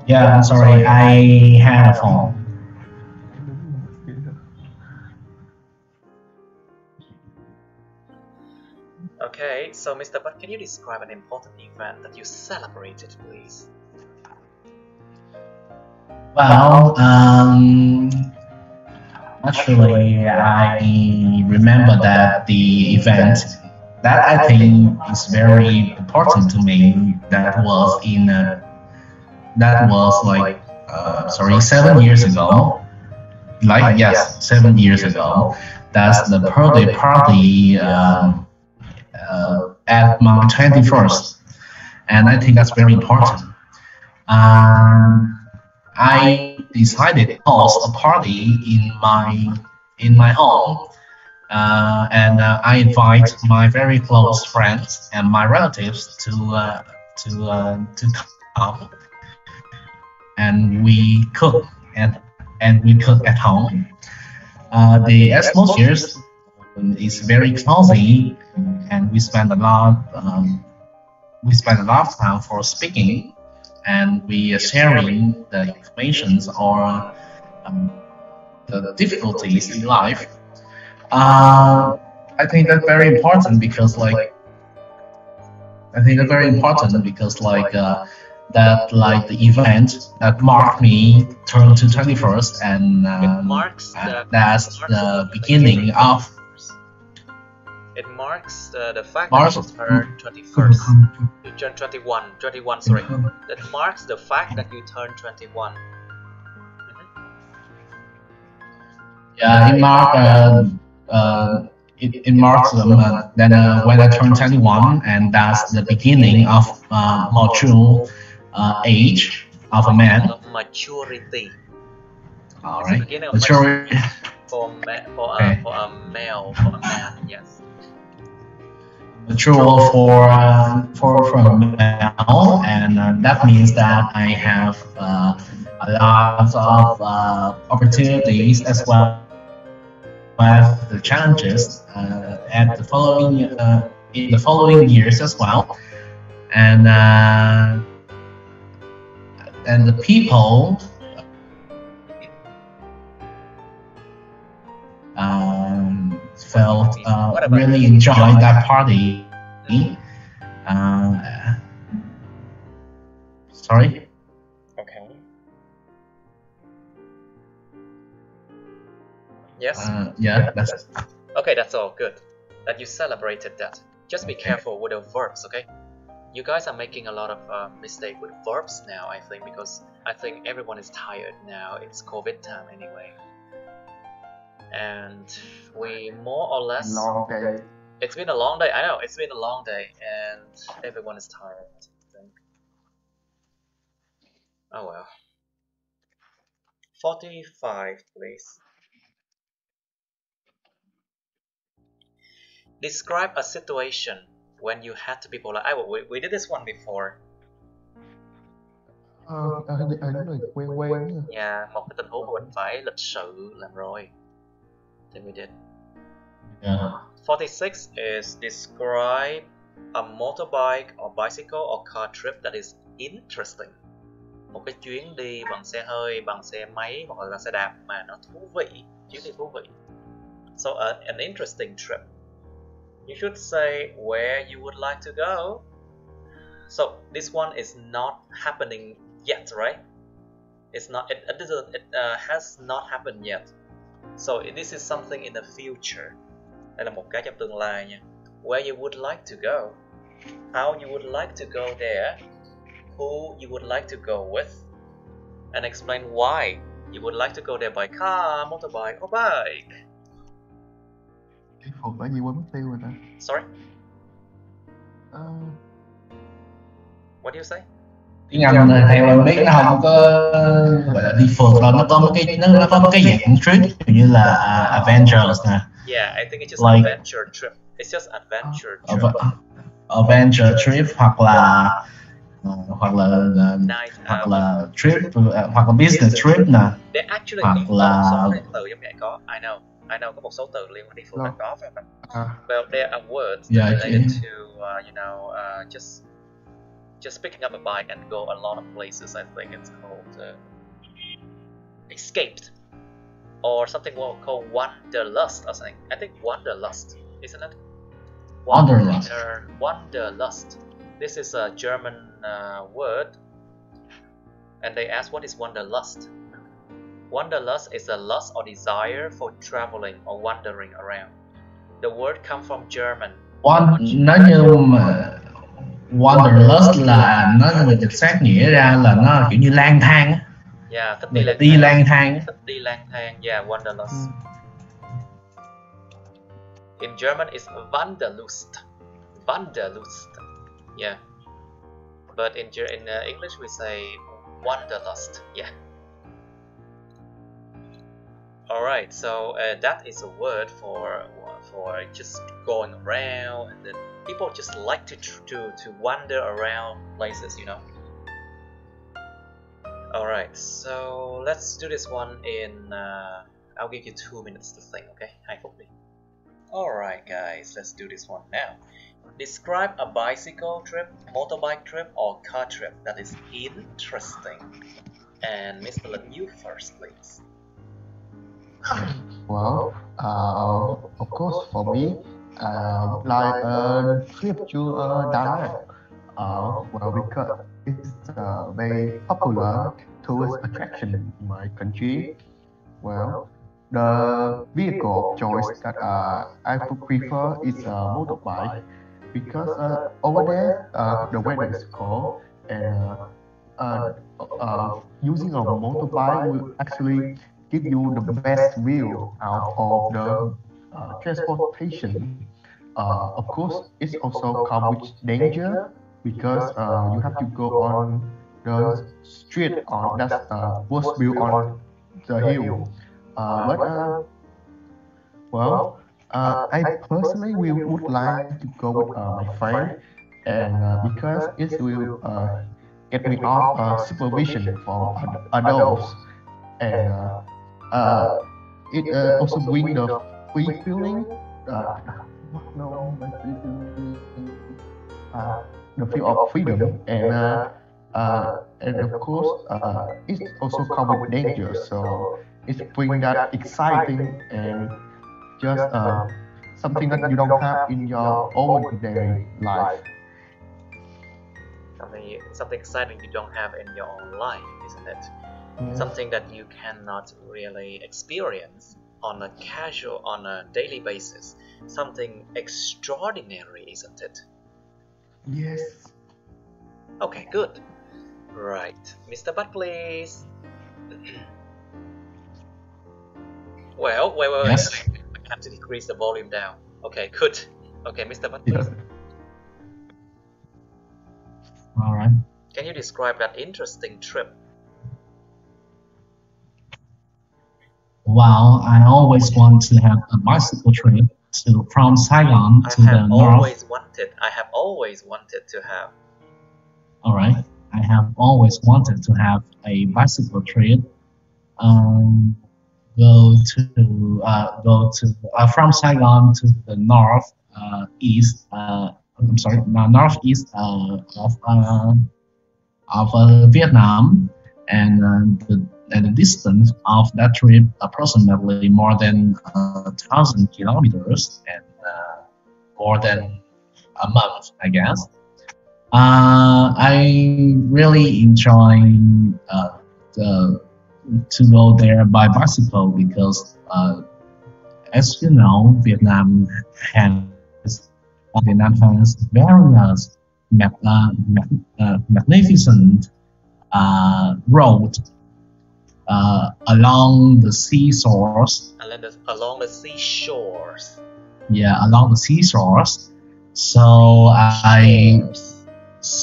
Yeah, sorry, I had a phone. Okay, so Mr. Butt, can you describe an important event that you celebrated, please? Well, actually, I remember that the event that I think is very important to me, that was like 7 years ago. Like, yes, 7 years ago. That's the birthday party at my 21st, and I think that's very important. I decided to host a party in my home, and I invite my very close friends and my relatives to come, and we cook at home. The atmosphere is very cozy, and we spend a lot of time for speaking, and we are sharing the informations or the difficulties in life. I think that's very important because that the event that marked me turn to 21st, and that's the beginning of. It marks the fact that you turn 21st. You turn 21, sorry. That marks the fact that you turn 21. Yeah, it in martyrdom. Then when I turned 21, and that's the beginning of mature age of a man. Maturity. All It's right. the beginning of Maturity. for a male, for a man, yes. Mature for a male, and that means that I have a lot of opportunities as well as the challenges at the following in the following years as well, and the people felt really enjoyed that party. Sorry. Okay. Yes. Yeah. That's okay. That's all good. That you celebrated that. Just be careful with the verbs, okay? You guys are making a lot of mistake with verbs now, I think, because I think everyone is tired now. It's COVID time anyway. And we more or less... Long day. It's been a long day, I know, it's been a long day, and everyone is tired, I think. Oh well. 45, please. Describe a situation when you had to be polite. We did this one before. Hình này quen. Yeah, một cái tình huống mà mình phải lịch sự làm rồi. Then we did. Yeah. 46 is describe a motorbike or bicycle or car trip that is interesting. Một cái chuyến đi bằng xe hơi, bằng xe máy hoặc là xe đạp mà nó thú vị, chuyến đi thú vị. So an interesting trip. You should say where you would like to go. So this one is not happening yet, right? It's not. It has not happened yet. So this is something in the future. Đây là một cái trong tương lai nha. Where you would like to go, how you would like to go there, who you would like to go with, and explain why you would like to go there by car, motorbike, or bike. Cái phục ở gì quên mất tiêu rồi ta. Sorry? What do you say? Tiếng Anh theo em biết nó không có gọi là đi phượt đâu, nó có một cái dạng trip như là Avengers nè. Yeah, I think it's just like, adventure trip. It's just adventure trip. Adventure trip hoặc là trip hoặc là business trip nè. They actually hoặc là từ giống vậy có. I know có một số từ liên quan đi phượt là có phải không? Well, there are words related to just picking up a bike and go a lot of places. I think it's called escaped, or something called wanderlust or something. I think wanderlust, isn't it? Wanderlust. This is a German word, and they ask what is wanderlust. Wanderlust is a lust or desire for traveling or wandering around. The word comes from German. Nó như mà wanderlust là nó mình dịch sát nghĩa ra là nó kiểu như lang thang á. Yeah, thích đi lang thang. Thích đi lang thang. Yeah, wanderlust. In German it's Wanderlust. Wanderlust. Yeah. But in English we say wanderlust. Yeah. Alright, so that is a word for just going around, and then people just like to wander around places, you know. Alright, so let's do this one in I'll give you 2 minutes to think, okay? Alright guys, let's do this one now. Describe a bicycle trip, motorbike trip, or car trip that is interesting. And Mr. Lin, you first, please. Well, of course, for me, like a trip to Đà well, because it's a very popular tourist attraction in my country. Well, the vehicle of choice that I would prefer is a motorbike, because over there the weather is cold, and using a motorbike will actually give you the best view out of transportation, of course, it also comes with danger because you have to go on the street on that was built on the hill. But well, I personally would like to go with my friend, and because it will get me off supervision from adults, and uh, it also bring the free feeling, uh, no, but uh, the feel of freedom, and of course, it also come with danger. So it bring that exciting and just something that you don't have in your ordinary life. Something exciting you don't have in your own life, isn't it? Yes. Something that you cannot really experience on a daily basis. Something extraordinary, isn't it? Yes. Okay, good. Right, Mr. Butt, please. Well, wait. Yes. I have to decrease the volume down. Okay, good. Okay, Mr. Butt, please. All right. Can you describe that interesting trip? Well, I always want to have a bicycle trip from Saigon to the north. I have always wanted to have. All right. I have always wanted to have a bicycle trip. Go to from Saigon to the northeast. I'm sorry, northeast of Vietnam, and the distance of that trip approximately more than 1,000 kilometers and more than a month, I guess. I really enjoy to go there by bicycle because, as you know, Vietnam has very magnificent road along the seashores. Along the seashores. Yeah, along the seashores. So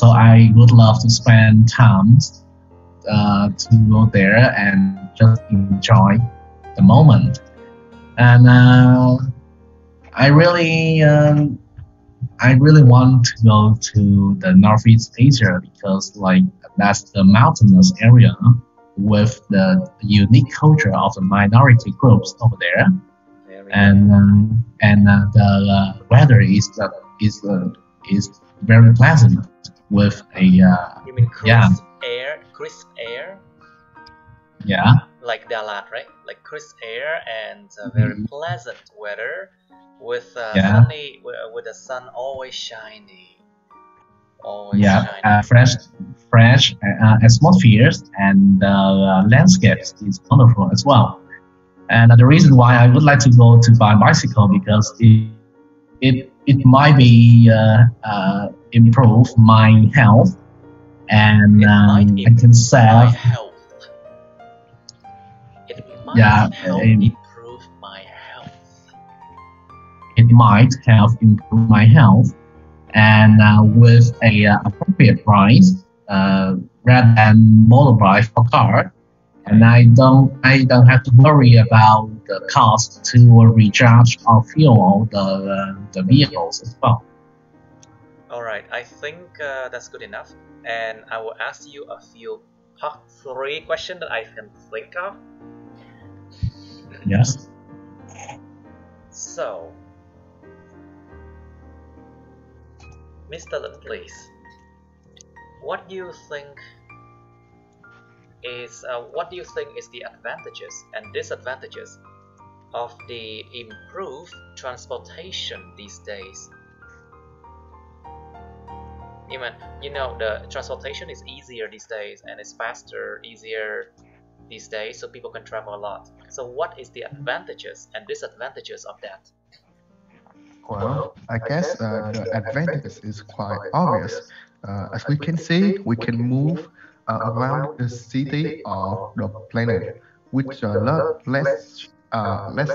I would love to spend time to go there and just enjoy the moment. And I really want to go to the Northeast Asia because like that's the mountainous area with the unique culture of the minority groups over there, and the weather is very pleasant with a You mean crisp air? Yeah. Like Dalat, right? Like crisp air and very pleasant weather with sunny, with the sun always shining. Fresh atmospheres and landscapes is wonderful as well. And the reason why I would like to go to by bicycle because it might be improve my health, and I can save. Improve my health. It might help improve my health, and with a appropriate price, rather than motorbike or car, and I don't have to worry about the cost to recharge or fuel the vehicles as well. All right, I think that's good enough, and I will ask you a few part 3 questions that I can think of. Yes. So, Mr. Lin, please, what do you think is the advantages and disadvantages of the improved transportation these days? Even, the transportation is easier these days and it's faster, easier these days, so people can travel a lot. So what is the advantages and disadvantages of that? Well, I guess the advantages is quite obvious. As we can see, we can move around the city or the planet with less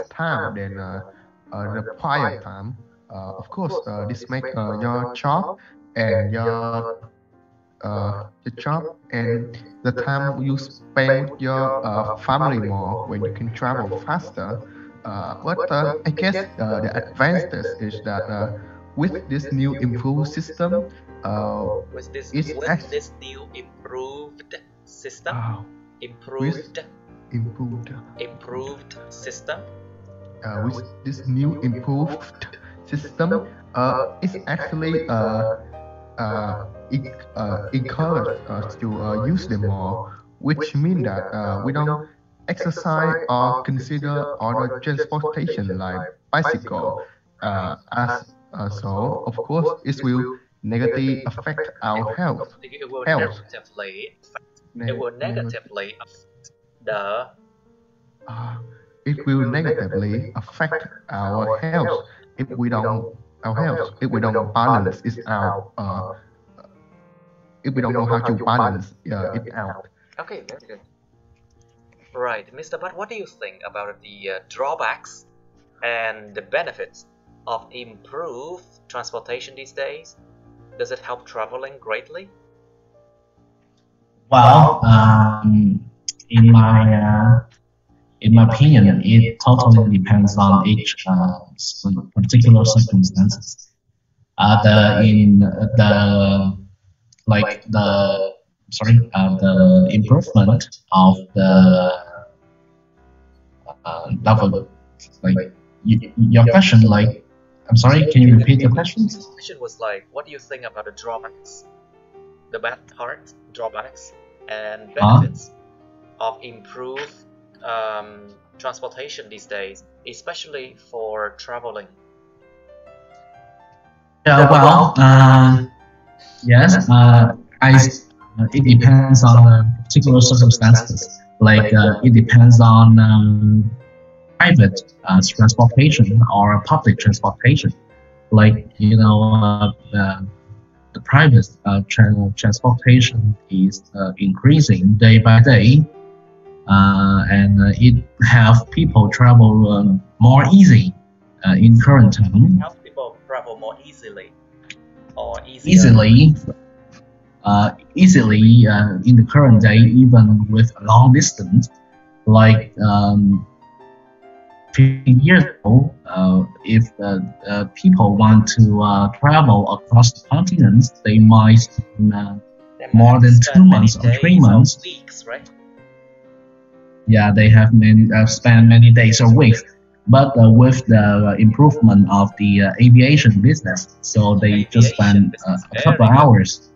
time than the prior time. Of course, this make your job and your job and the time you spend with your family more when you can travel faster. But I guess the advantage is that with this new improved system, With this it's new improved system, with improved system. With this new improved system, it's actually encourage us to use them more, which means that we don't exercise or consider other transportation like bicycle. So of course it will negatively affect our health. It will Health. negatively affect the It will negatively affect our health if we don't balance it out. If we don't know how to balance it out. Okay, very good. Right, Mr. Butt, what do you think about the drawbacks and the benefits of improved transportation these days? Does it help traveling greatly? Well, in my opinion, it totally depends on each particular circumstances. The improvement of the level, your question, I'm sorry, can you repeat your question? The question was like, what do you think about the drawbacks, the bad part, drawbacks, and benefits of improved transportation these days, especially for traveling? Yes, it depends on particular circumstances. It depends on private transportation or public transportation. The private transportation is increasing day by day, and it have people travel more easy in current time. Help people travel more easily or easily in the current day, even with long distance. 15 years ago, if people want to travel across the continents, they might spend more than 2 months or 3 months. Weeks, right? Yeah, they have spent many days or weeks. But with the improvement of the aviation business, so they just spend a couple of hours.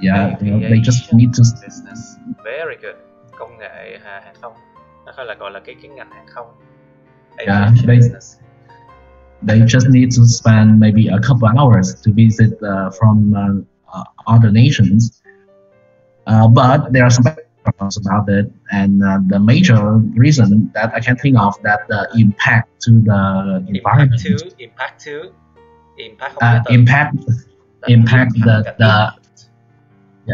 Yeah, they just need to. Business. Very good. Công nghệ hàng không. Nó gọi là cái ngành hàng không. Yeah, they just need to spend maybe a couple of hours to visit from other nations. But there are some problems about it, and the major reason that I can think of that the impact to the environment.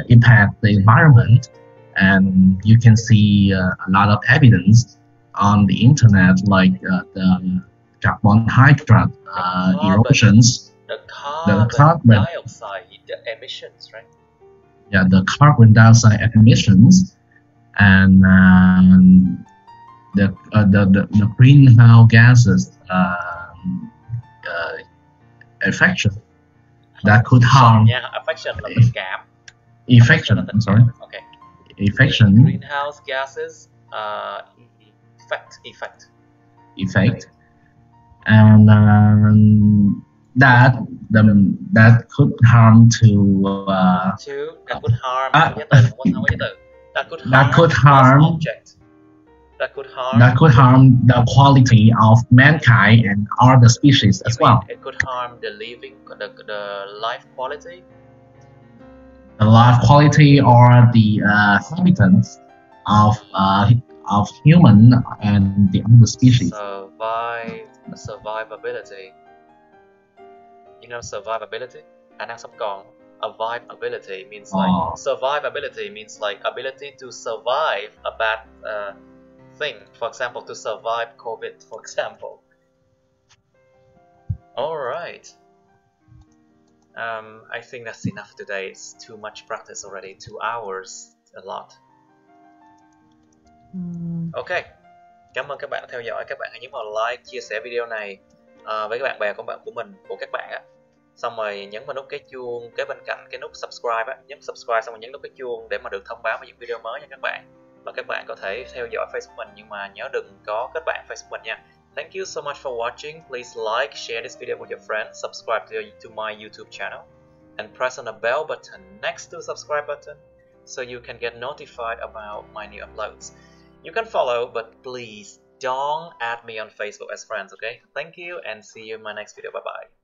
Impact the environment, and you can see a lot of evidence on the internet, the carbon hydrate erosions, the carbon dioxide emissions, right? Yeah, the carbon dioxide emissions, and the greenhouse gases affection that could harm. Yeah, affection là tình cảm. Affection, I'm sorry. Okay. Affection. Greenhouse gases. Effect, and that could harm the quality of mankind and other species as well. It could harm the life quality. The life quality or the habitats of human and the other species. Survivability. You know survivability? Khả năng sống còn. Survivability means like ability to survive a bad thing. For example, to survive COVID, for example. Alright. I think that's enough today. It's too much practice already. 2 hours, a lot. Ok. Cảm ơn các bạn đã theo dõi. Các bạn hãy nhấn vào like, chia sẻ video này với các bạn bè của mình, của các bạn á. Xong rồi nhấn vào nút cái chuông kế bên cạnh cái nút subscribe á, nhấn subscribe xong rồi nhấn nút cái chuông để mà được thông báo về những video mới nha các bạn. Và các bạn có thể theo dõi Facebook mình nhưng mà nhớ đừng có kết bạn Facebook mình nha. Thank you so much for watching. Please like, share this video with your friends, subscribe to my YouTube channel, and press on the bell button next to the subscribe button so you can get notified about my new uploads. You can follow, but please don't add me on Facebook as friends, okay? Thank you and see you in my next video. Bye bye.